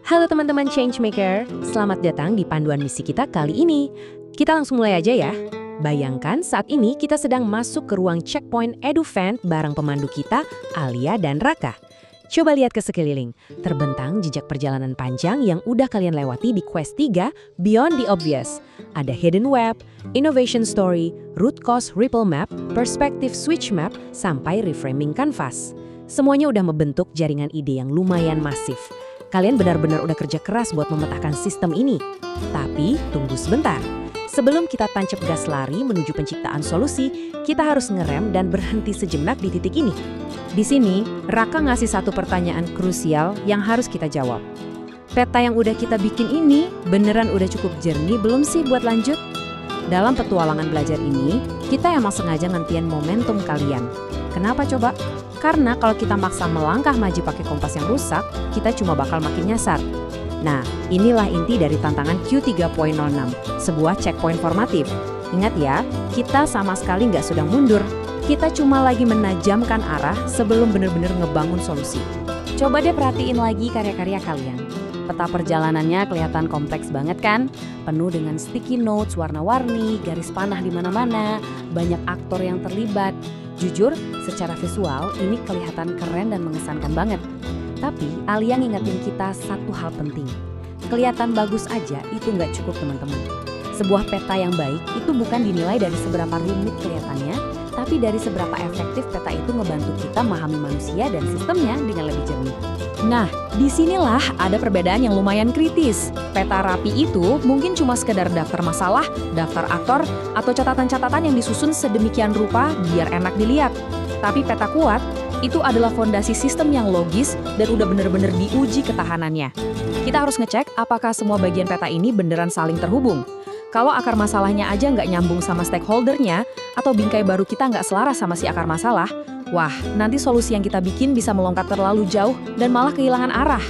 Halo teman-teman Changemaker, selamat datang di panduan misi kita kali ini. Kita langsung mulai aja ya. Bayangkan saat ini kita sedang masuk ke ruang checkpoint EduFan bareng pemandu kita, Alia dan Raka. Coba lihat ke sekeliling, terbentang jejak perjalanan panjang yang udah kalian lewati di Quest 3, Beyond the Obvious. Ada Hidden Web, Innovation Story, Root Cause Ripple Map, Perspective Switch Map, sampai Reframing Canvas. Semuanya udah membentuk jaringan ide yang lumayan masif. Kalian benar-benar udah kerja keras buat memetakan sistem ini. Tapi tunggu sebentar. Sebelum kita tancap gas lari menuju penciptaan solusi, kita harus ngerem dan berhenti sejenak di titik ini. Di sini, Raka ngasih satu pertanyaan krusial yang harus kita jawab. Peta yang udah kita bikin ini beneran udah cukup jernih belum sih buat lanjut? Dalam petualangan belajar ini, kita emang sengaja ngantiin momentum kalian. Kenapa coba? Karena kalau kita maksa melangkah maju pakai kompas yang rusak, kita cuma bakal makin nyasar. Nah, inilah inti dari tantangan Q3.06, sebuah checkpoint formatif. Ingat ya, kita sama sekali nggak sedang mundur. Kita cuma lagi menajamkan arah sebelum benar-benar ngebangun solusi. Coba deh perhatiin lagi karya-karya kalian. Peta perjalanannya kelihatan kompleks banget kan? Penuh dengan sticky notes warna-warni, garis panah di mana-mana, banyak aktor yang terlibat. Jujur, secara visual ini kelihatan keren dan mengesankan banget. Tapi Alia ngingetin kita satu hal penting. Kelihatan bagus aja itu nggak cukup teman-teman. Sebuah peta yang baik itu bukan dinilai dari seberapa rumit kelihatannya, tapi dari seberapa efektif peta itu ngebantu kita memahami manusia dan sistemnya dengan lebih jernih. Nah, disinilah ada perbedaan yang lumayan kritis. Peta rapi itu mungkin cuma sekedar daftar masalah, daftar aktor, atau catatan-catatan yang disusun sedemikian rupa biar enak dilihat. Tapi peta kuat, itu adalah fondasi sistem yang logis dan udah bener-bener diuji ketahanannya. Kita harus ngecek apakah semua bagian peta ini beneran saling terhubung. Kalau akar masalahnya aja nggak nyambung sama stakeholdernya, atau bingkai baru kita nggak selaras sama si akar masalah, wah, nanti solusi yang kita bikin bisa melongkar terlalu jauh dan malah kehilangan arah.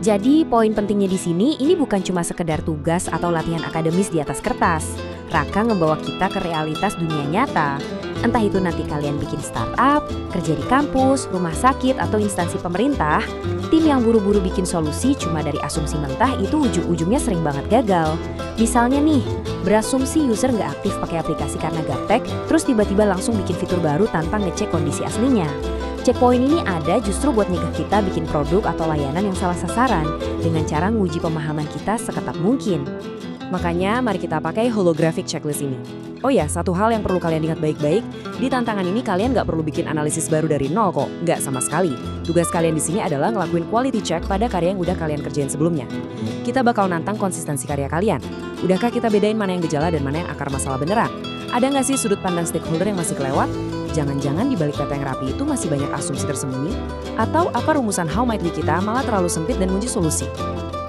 Jadi, poin pentingnya di sini ini bukan cuma sekedar tugas atau latihan akademis di atas kertas. Raka ngebawa kita ke realitas dunia nyata. Entah itu nanti kalian bikin startup, kerja di kampus, rumah sakit, atau instansi pemerintah, tim yang buru-buru bikin solusi cuma dari asumsi mentah itu ujung-ujungnya sering banget gagal. Misalnya nih, berasumsi user nggak aktif pakai aplikasi karena gaptek, terus tiba-tiba langsung bikin fitur baru tanpa ngecek kondisi aslinya. Checkpoint ini ada justru buat nyegah kita bikin produk atau layanan yang salah sasaran dengan cara nguji pemahaman kita seketat mungkin. Makanya mari kita pakai holographic checklist ini. Oh ya, satu hal yang perlu kalian ingat baik-baik, di tantangan ini kalian nggak perlu bikin analisis baru dari nol kok, nggak sama sekali. Tugas kalian di sini adalah ngelakuin quality check pada karya yang udah kalian kerjain sebelumnya. Kita bakal nantang konsistensi karya kalian. Udahkah kita bedain mana yang gejala dan mana yang akar masalah beneran? Ada nggak sih sudut pandang stakeholder yang masih kelewat? Jangan-jangan di balik peta yang rapi itu masih banyak asumsi tersembunyi? Atau apa rumusan how might we kita malah terlalu sempit dan mengunci solusi?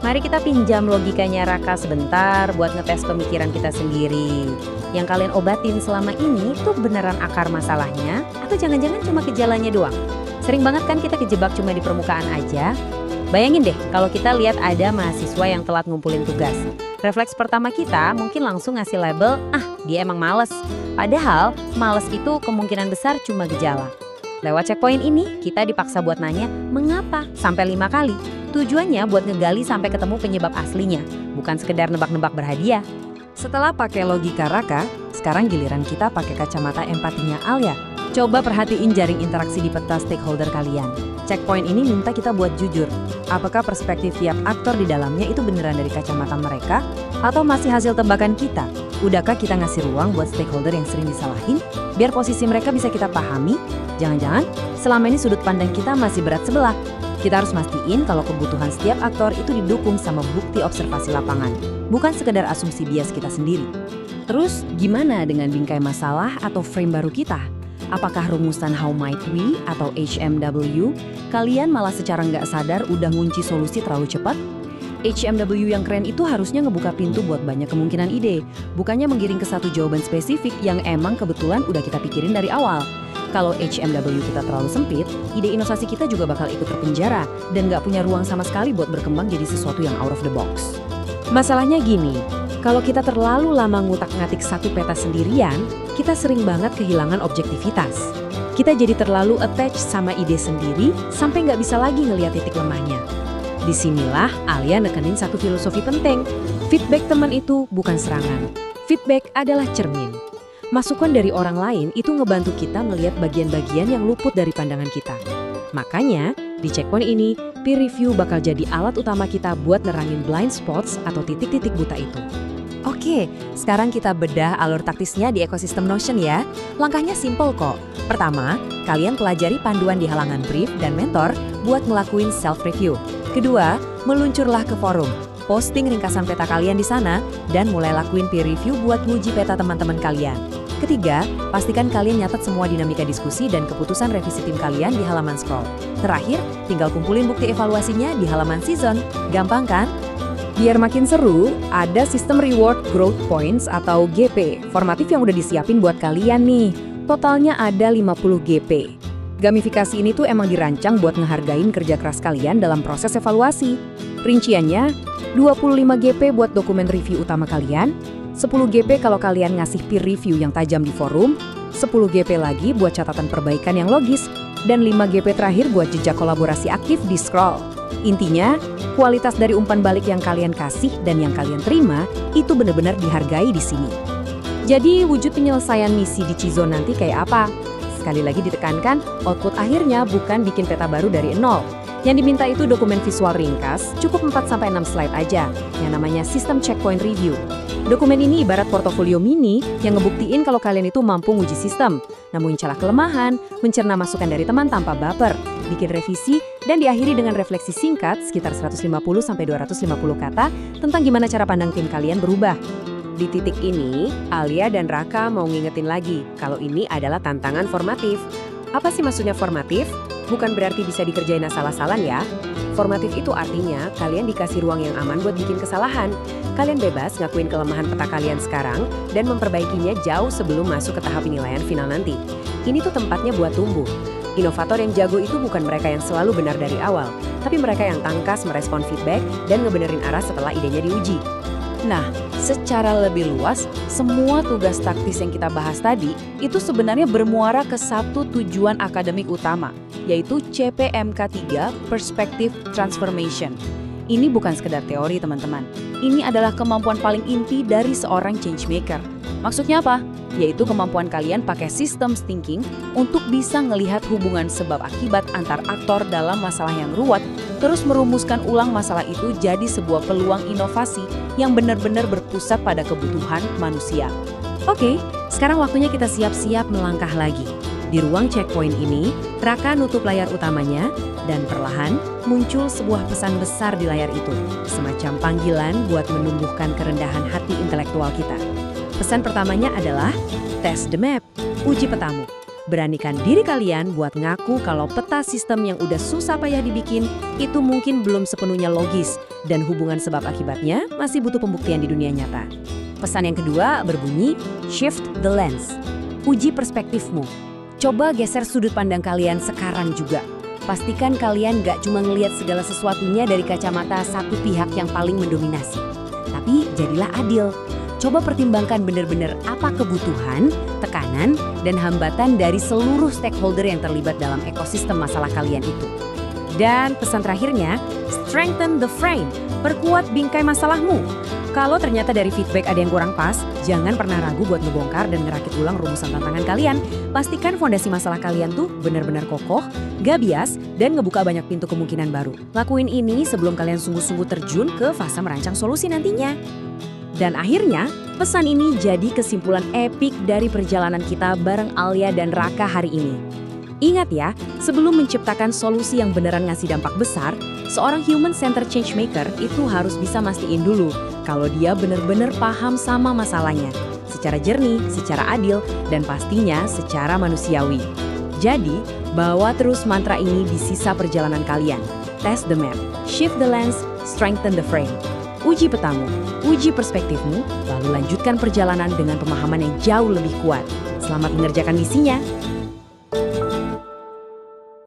Mari kita pinjam logikanya Raka sebentar buat ngetes pemikiran kita sendiri. Yang kalian obatin selama ini tuh beneran akar masalahnya atau jangan-jangan cuma gejalanya doang? Sering banget kan kita kejebak cuma di permukaan aja? Bayangin deh kalau kita lihat ada mahasiswa yang telat ngumpulin tugas. Refleks pertama kita mungkin langsung ngasih label, dia emang males. Padahal males itu kemungkinan besar cuma gejala. Lewat checkpoint ini, kita dipaksa buat nanya, mengapa? Sampai 5 kali. Tujuannya buat ngegali sampai ketemu penyebab aslinya, bukan sekedar nebak-nebak berhadiah. Setelah pakai logika Raka, sekarang giliran kita pakai kacamata empatinya Alia. Coba perhatiin jaring interaksi di peta stakeholder kalian. Checkpoint ini minta kita buat jujur. Apakah perspektif tiap aktor di dalamnya itu beneran dari kacamata mereka? Atau masih hasil tebakan kita? Udahkah kita ngasih ruang buat stakeholder yang sering disalahin? Biar posisi mereka bisa kita pahami? Jangan-jangan selama ini sudut pandang kita masih berat sebelah. Kita harus mastiin kalau kebutuhan setiap aktor itu didukung sama bukti observasi lapangan, bukan sekedar asumsi bias kita sendiri. Terus gimana dengan bingkai masalah atau frame baru kita? Apakah rumusan how might we atau HMW? Kalian malah secara nggak sadar udah ngunci solusi terlalu cepat? HMW yang keren itu harusnya ngebuka pintu buat banyak kemungkinan ide, bukannya menggiring ke satu jawaban spesifik yang emang kebetulan udah kita pikirin dari awal. Kalau HMW kita terlalu sempit, ide inovasi kita juga bakal ikut terpenjara dan nggak punya ruang sama sekali buat berkembang jadi sesuatu yang out of the box. Masalahnya gini, kalau kita terlalu lama ngutak-ngatik satu peta sendirian, kita sering banget kehilangan objektivitas. Kita jadi terlalu attached sama ide sendiri sampai nggak bisa lagi ngeliat titik lemahnya. Disinilah Alia nekenin satu filosofi penting. Feedback teman itu bukan serangan. Feedback adalah cermin. Masukan dari orang lain itu ngebantu kita melihat bagian-bagian yang luput dari pandangan kita. Makanya, di checkpoint ini, peer review bakal jadi alat utama kita buat nerangin blind spots atau titik-titik buta itu. Oke, sekarang kita bedah alur taktisnya di ekosistem Notion ya. Langkahnya simple kok. Pertama, kalian pelajari panduan di halaman brief dan mentor buat ngelakuin self-review. Kedua, meluncurlah ke forum. Posting ringkasan peta kalian di sana dan mulai lakuin peer review buat nguji peta teman-teman kalian. Ketiga, pastikan kalian nyatet semua dinamika diskusi dan keputusan revisi tim kalian di halaman scroll. Terakhir, tinggal kumpulin bukti evaluasinya di halaman season. Gampang kan? Biar makin seru, ada sistem reward growth points atau GP, formatif yang udah disiapin buat kalian nih. Totalnya ada 50 GP. Gamifikasi ini tuh emang dirancang buat ngehargain kerja keras kalian dalam proses evaluasi. Rinciannya, 25 GP buat dokumen review utama kalian, 10 GP kalau kalian ngasih peer review yang tajam di forum, 10 GP lagi buat catatan perbaikan yang logis, dan 5 GP terakhir buat jejak kolaborasi aktif di scroll. Intinya, kualitas dari umpan balik yang kalian kasih dan yang kalian terima itu benar-benar dihargai di sini. Jadi, wujud penyelesaian misi di Cizone nanti kayak apa? Sekali lagi ditekankan, output akhirnya bukan bikin peta baru dari nol. Yang diminta itu dokumen visual ringkas, cukup 4-6 slide aja, yang namanya System Checkpoint Review. Dokumen ini ibarat portofolio mini yang ngebuktiin kalau kalian itu mampu nguji sistem, nemuin celah kelemahan, mencerna masukan dari teman tanpa baper, bikin revisi, dan diakhiri dengan refleksi singkat sekitar 150-250 kata tentang gimana cara pandang tim kalian berubah. Di titik ini, Alia dan Raka mau ngingetin lagi kalau ini adalah tantangan formatif. Apa sih maksudnya formatif? Bukan berarti bisa dikerjain asal-asalan ya. Formatif itu artinya kalian dikasih ruang yang aman buat bikin kesalahan. Kalian bebas ngakuin kelemahan peta kalian sekarang dan memperbaikinya jauh sebelum masuk ke tahap penilaian final nanti. Ini tuh tempatnya buat tumbuh. Inovator yang jago itu bukan mereka yang selalu benar dari awal, tapi mereka yang tangkas merespon feedback dan ngebenerin arah setelah idenya diuji. Nah, secara lebih luas, semua tugas taktis yang kita bahas tadi itu sebenarnya bermuara ke satu tujuan akademik utama, yaitu CPMK3 Perspective Transformation. Ini bukan sekedar teori, teman-teman. Ini adalah kemampuan paling inti dari seorang changemaker. Maksudnya apa? Yaitu kemampuan kalian pakai systems thinking untuk bisa ngelihat hubungan sebab akibat antar aktor dalam masalah yang ruwet, terus merumuskan ulang masalah itu jadi sebuah peluang inovasi yang benar-benar berpusat pada kebutuhan manusia. Oke, sekarang waktunya kita siap-siap melangkah lagi. Di ruang checkpoint ini, Raka nutup layar utamanya, dan perlahan muncul sebuah pesan besar di layar itu, semacam panggilan buat menumbuhkan kerendahan hati intelektual kita. Pesan pertamanya adalah, test the map, uji petamu. Beranikan diri kalian buat ngaku kalau peta sistem yang udah susah payah dibikin itu mungkin belum sepenuhnya logis dan hubungan sebab akibatnya masih butuh pembuktian di dunia nyata. Pesan yang kedua berbunyi, shift the lens, uji perspektifmu. Coba geser sudut pandang kalian sekarang juga. Pastikan kalian gak cuma ngelihat segala sesuatunya dari kacamata satu pihak yang paling mendominasi. Tapi jadilah adil. Coba pertimbangkan benar-benar apa kebutuhan, tekanan, dan hambatan dari seluruh stakeholder yang terlibat dalam ekosistem masalah kalian itu. Dan pesan terakhirnya, strengthen the frame, perkuat bingkai masalahmu. Kalau ternyata dari feedback ada yang kurang pas, jangan pernah ragu buat ngebongkar dan ngerakit ulang rumusan tantangan kalian. Pastikan fondasi masalah kalian tuh benar-benar kokoh, gak bias, dan ngebuka banyak pintu kemungkinan baru. Lakuin ini sebelum kalian sungguh-sungguh terjun ke fase merancang solusi nantinya. Dan akhirnya, pesan ini jadi kesimpulan epik dari perjalanan kita bareng Alia dan Raka hari ini. Ingat ya, sebelum menciptakan solusi yang beneran ngasih dampak besar, seorang human-centered changemaker itu harus bisa mastiin dulu kalau dia bener-bener paham sama masalahnya, secara jernih, secara adil, dan pastinya secara manusiawi. Jadi, bawa terus mantra ini di sisa perjalanan kalian. Test the map, shift the lens, strengthen the frame. Uji petamu, uji perspektifmu, lalu lanjutkan perjalanan dengan pemahaman yang jauh lebih kuat. Selamat mengerjakan misinya.